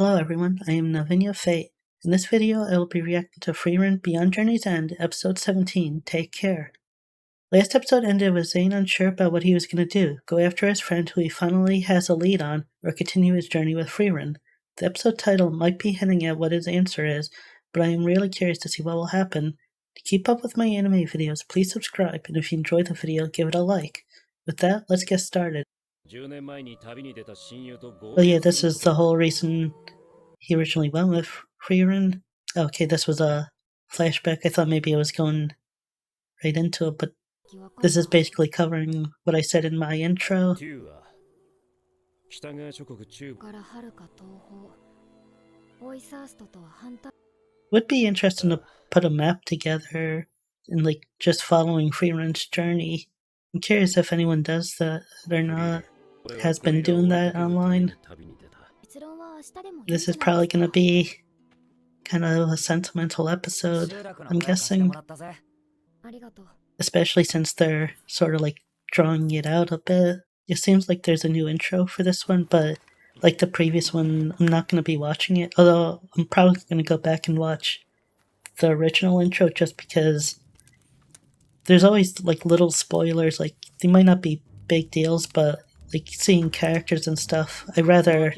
Hello everyone, I am Navinia Fate. In this video, I will be reacting to Frieren Beyond Journey's End, Episode 17, Take Care. Last episode ended with Sein unsure about what he was going to do, go after his friend who he finally has a lead on, or continue his journey with Frieren. The episode title might be hinting at what his answer is, but I am really curious to see what will happen. To keep up with my anime videos, please subscribe, and if you enjoyed the video, give it a like. With that, let's get started. Oh yeah, this is the whole reason he originally went with Frieren. Okay, this was a flashback. I thought maybe I was going right into it, but this is basically covering what I said in my intro. Would be interesting to put a map together and like just following Frieren's journey. I'm curious if anyone does that or not. Has been doing that online. This is probably going to be kind of a sentimental episode, I'm guessing. Especially since they're sort of like drawing it out a bit. It seems like there's a new intro for this one, but like the previous one, I'm not going to be watching it. Although I'm probably going to go back and watch the original intro just because there's always like little spoilers. Like they might not be big deals, but like seeing characters and stuff, I'd rather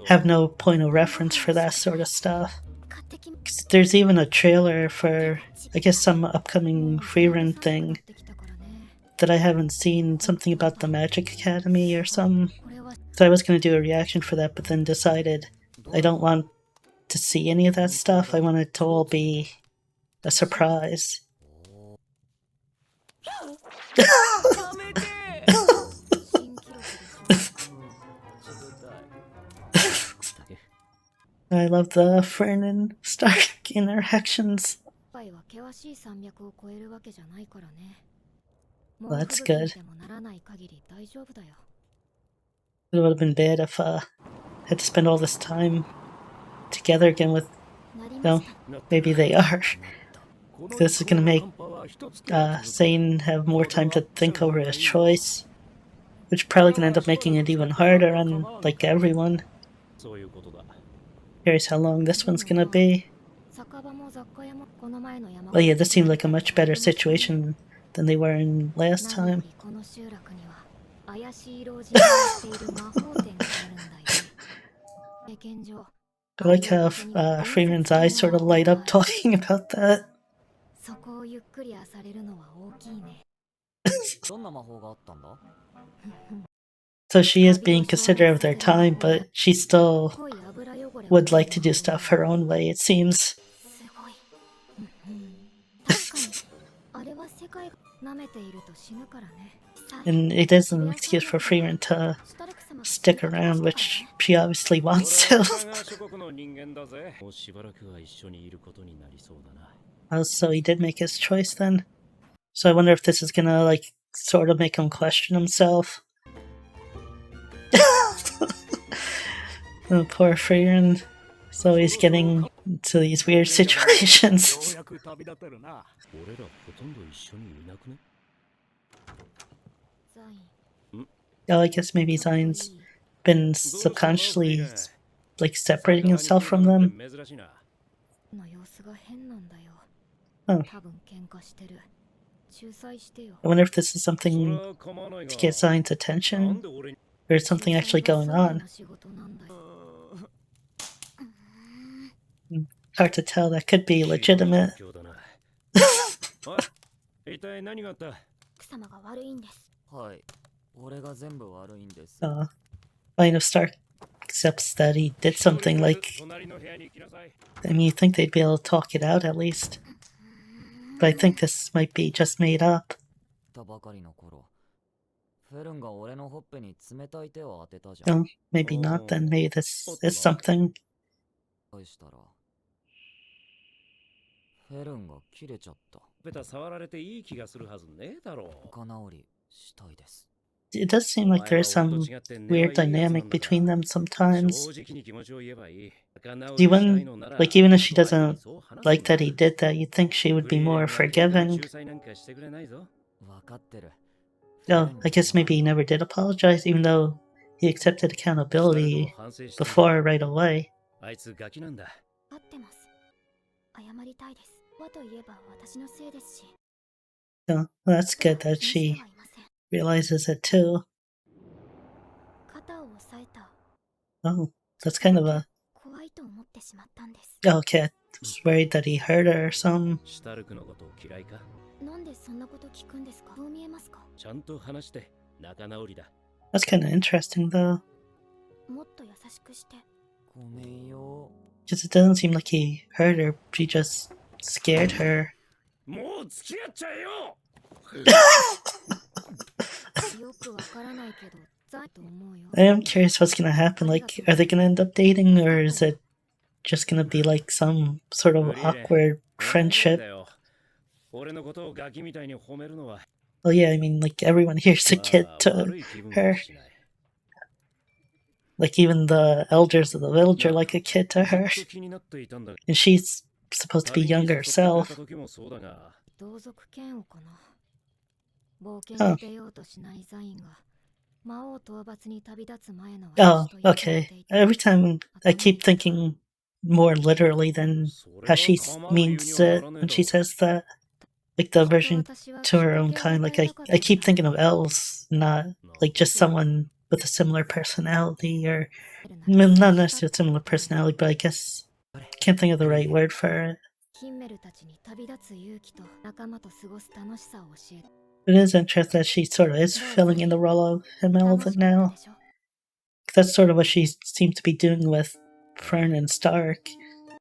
have no point of reference for that sort of stuff. There's even a trailer for, I guess, some upcoming Frieren thing that I haven't seen, something about the Magic Academy or something. So I was going to do a reaction for that, but then decided I don't want to see any of that stuff. I want it to all be a surprise. I love the Frieren and Stark interactions. Well, that's good. It would have been bad if I had to spend all this time together again with... Well, maybe they are. This is going to make Sein have more time to think over his choice, which is probably going to end up making it even harder on, like, everyone. Curious how long this one's going to be. Well, yeah, this seems like a much better situation than they were in last time. I like how Frieren's eyes sort of light up talking about that. So she is being considerate of their time, but she still would like to do stuff her own way, it seems. And it is an excuse for Frieren to stick around, which she obviously wants to. Oh, so he did make his choice then? So I wonder if this is gonna, like, sort of make him question himself. Oh, poor Frieren. So he's getting into these weird situations. Oh, I guess maybe Sein's been subconsciously, like, separating himself from them. Oh. I wonder if this is something to get Sein's attention, or is something actually going on. Hard to tell, that could be legitimate. Fine if Stark accepts that he did something, like... I mean, you'd think they'd be able to talk it out at least. But I think this might be just made up. Oh, maybe not then. Maybe this is something. It does seem like there's some weird dynamic between them sometimes. Like, even if she doesn't like that he did that, you'd think she would be more forgiving. Oh, I guess maybe he never did apologize, even though he accepted accountability before right away. Oh, well, that's good that she realizes it too. Oh, that's kind of a... Oh, okay, I was worried that he hurt her or something. That's kind of interesting though. Because it doesn't seem like he hurt her, he just scared her. I am curious what's gonna happen. Like, are they gonna end up dating, or is it just gonna be like some sort of awkward friendship? Well, yeah, I mean, like, everyone here's a kid to her. Like, even the elders of the village are like a kid to her. And she's supposed to be young herself. Oh. Oh, okay. Every time I keep thinking more literally than how she means it when she says that. Like the version to her own kind. Like I keep thinking of elves, not like just someone with a similar personality, or not necessarily a similar personality, but I guess I can't think of the right word for it. It is interesting that she sort of is filling in the role of him elephant now. That's sort of what she seems to be doing with Fern and Stark,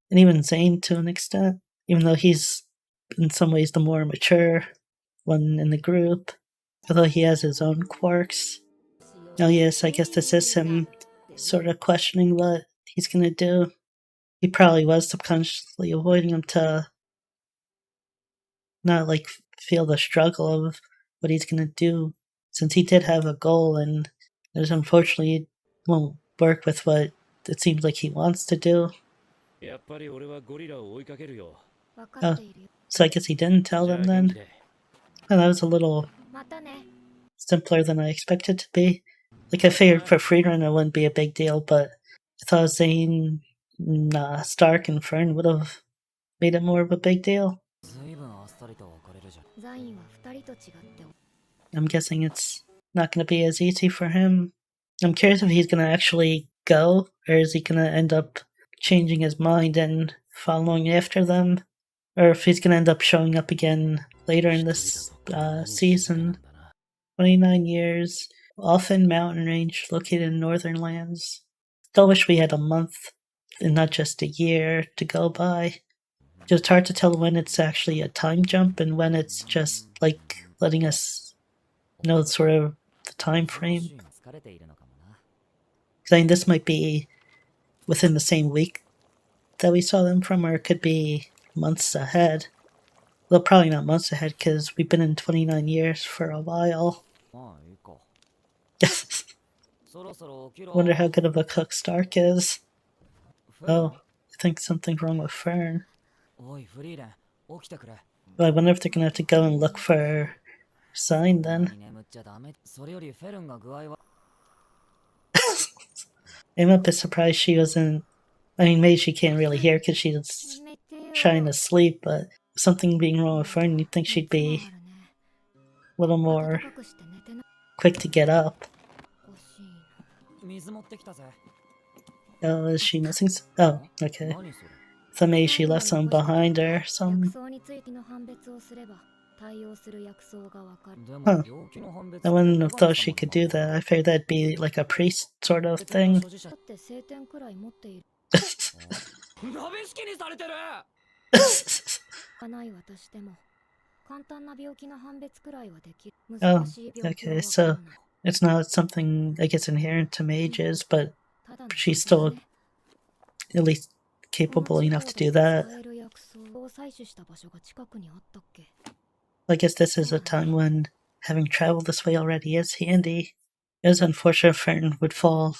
and even Zane to an extent, even though he's in some ways the more mature one in the group, although he has his own quirks. Oh yes, I guess this is him sort of questioning what he's gonna do. He probably was subconsciously avoiding him to not like feel the struggle of what he's gonna do, since he did have a goal, and it unfortunately won't work with what it seems like he wants to do. Oh, so I guess he didn't tell them then. Oh, that was a little simpler than I expected to be. Like, I figured for Frieren it wouldn't be a big deal, but I thought Zane, Stark, and Fern would have made it more of a big deal. I'm guessing it's not going to be as easy for him. I'm curious if he's going to actually go, or is he going to end up changing his mind and following after them, or if he's going to end up showing up again later in this season. 29 years, often mountain range located in northern lands. Still wish we had a month and not just a year to go by. It's hard to tell when it's actually a time jump and when it's just like letting us know sort of the time frame. I mean, this might be within the same week that we saw them from, or it could be months ahead. Well, probably not months ahead because we've been in 29 years for a while. Wonder how good of a cook Stark is. Oh, I think something's wrong with Fern. Well, I wonder if they're gonna have to go and look for Sein then. I'm a bit surprised she wasn't. I mean, maybe she can't really hear because she's trying to sleep, but something being wrong with Fern, you'd think she'd be a little more quick to get up. Oh, is she missing? Oh, okay. So maybe she left some behind her or something. Huh. I wouldn't have thought she could do that. I figured that'd be like a priest sort of thing. Oh, okay, so it's not something, I guess, inherent to mages, but she's still at least capable enough to do that. I guess this is a time when having traveled this way already is handy. It was unfortunate Fern would fall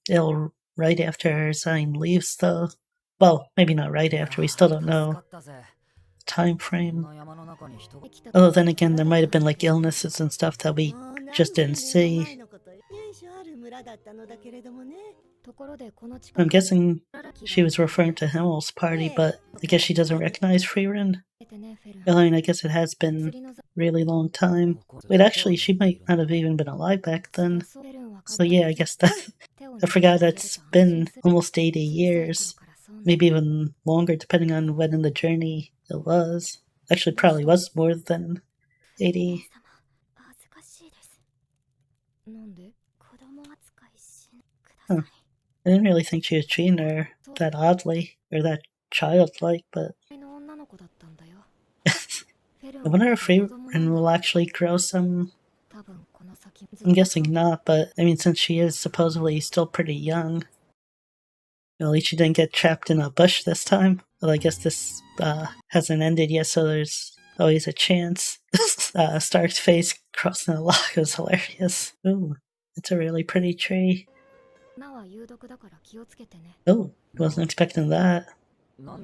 ill right after Sein leaves, though. Well, maybe not right after, we still don't know the time frame. Although then again, there might have been like illnesses and stuff that we just didn't see. I'm guessing she was referring to Himmel's party, but I guess she doesn't recognize Frieren. I mean, I guess it has been a really long time. Wait, actually, she might not have even been alive back then. So yeah, I guess that I forgot it's been almost 80 years. Maybe even longer, depending on when in the journey it was. Actually, probably was more than 80. Huh. I didn't really think she was treating her that oddly, or that childlike, but I wonder if Frieren will actually grow some. I'm guessing not, but I mean, since she is supposedly still pretty young, at least she didn't get trapped in a bush this time. Well, I guess this hasn't ended yet, so there's always a chance. Stark's face crossing the log was hilarious. Ooh, it's a really pretty tree. Oh, wasn't expecting that. Huh,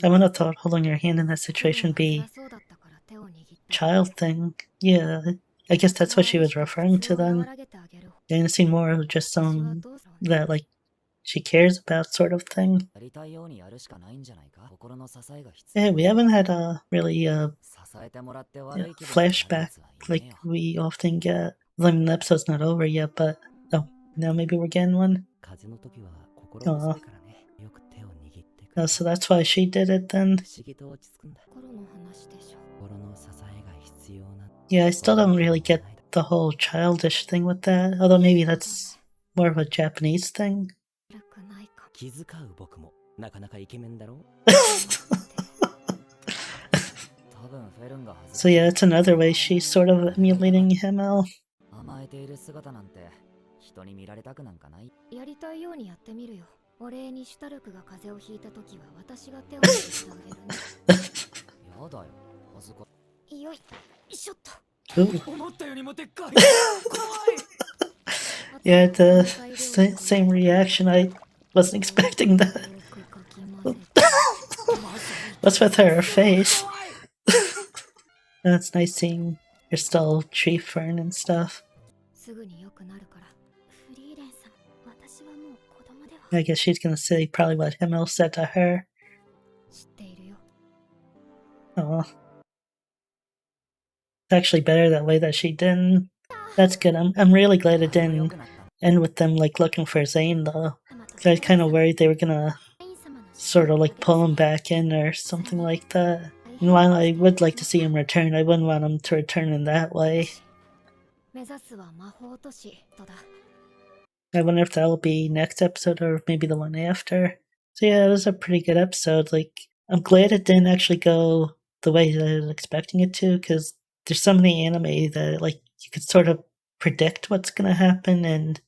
I would have thought holding your hand in that situation would be child thing. Yeah, I guess that's what she was referring to then. And it seemed more of just some that like she cares about sort of thing. Yeah, we haven't had a really flashback like we often get. I mean, the episode's not over yet, but oh, now maybe we're getting one. Oh, so that's why she did it then. Yeah, I still don't really get the whole childish thing with that, although maybe that's more of a Japanese thing. So yeah, it's another way she's sort of emulating Himmel. Ooh. Yeah, the same reaction. I wasn't expecting that. What's with her face? It's nice seeing her still tree fern and stuff. I guess she's gonna say probably what Himmel said to her. Oh, it's actually better that way that she didn't. That's good. I'm really glad it didn't end with them like looking for Sein though. I was kind of worried they were gonna sort of like pull him back in or something like that. And while I would like to see him return, I wouldn't want him to return in that way. I wonder if that'll be next episode or maybe the one after. So yeah, it was a pretty good episode. Like, I'm glad it didn't actually go the way that I was expecting it to, because there's some of the anime that like you could sort of predict what's gonna happen, and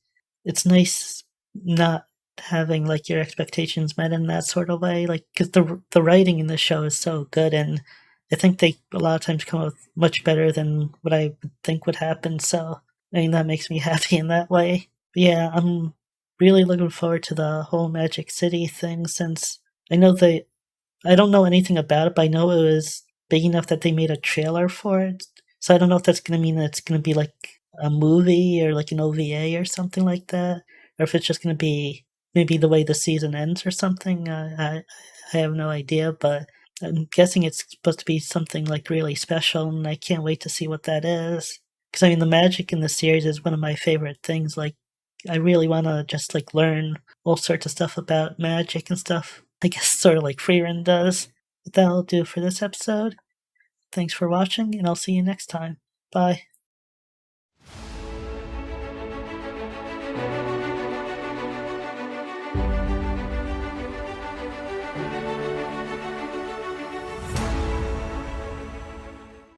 it's nice not having like your expectations met in that sort of way. Like, because the writing in the show is so good, and I think they a lot of times come up with much better than what I would think would happen. So I mean that makes me happy in that way. But yeah, I'm really looking forward to the whole Magic City thing, since I know I don't know anything about it, but I know it was big enough that they made a trailer for it. So I don't know if that's gonna mean that it's gonna be like a movie or like an OVA or something like that, or if it's just gonna be maybe the way the season ends or something. I have no idea, but I'm guessing it's supposed to be something like really special, and I can't wait to see what that is. Because I mean, the magic in the series is one of my favorite things. Like, I really want to just like learn all sorts of stuff about magic and stuff. I guess sort of like Frieren does. But that'll do for this episode. Thanks for watching, and I'll see you next time. Bye.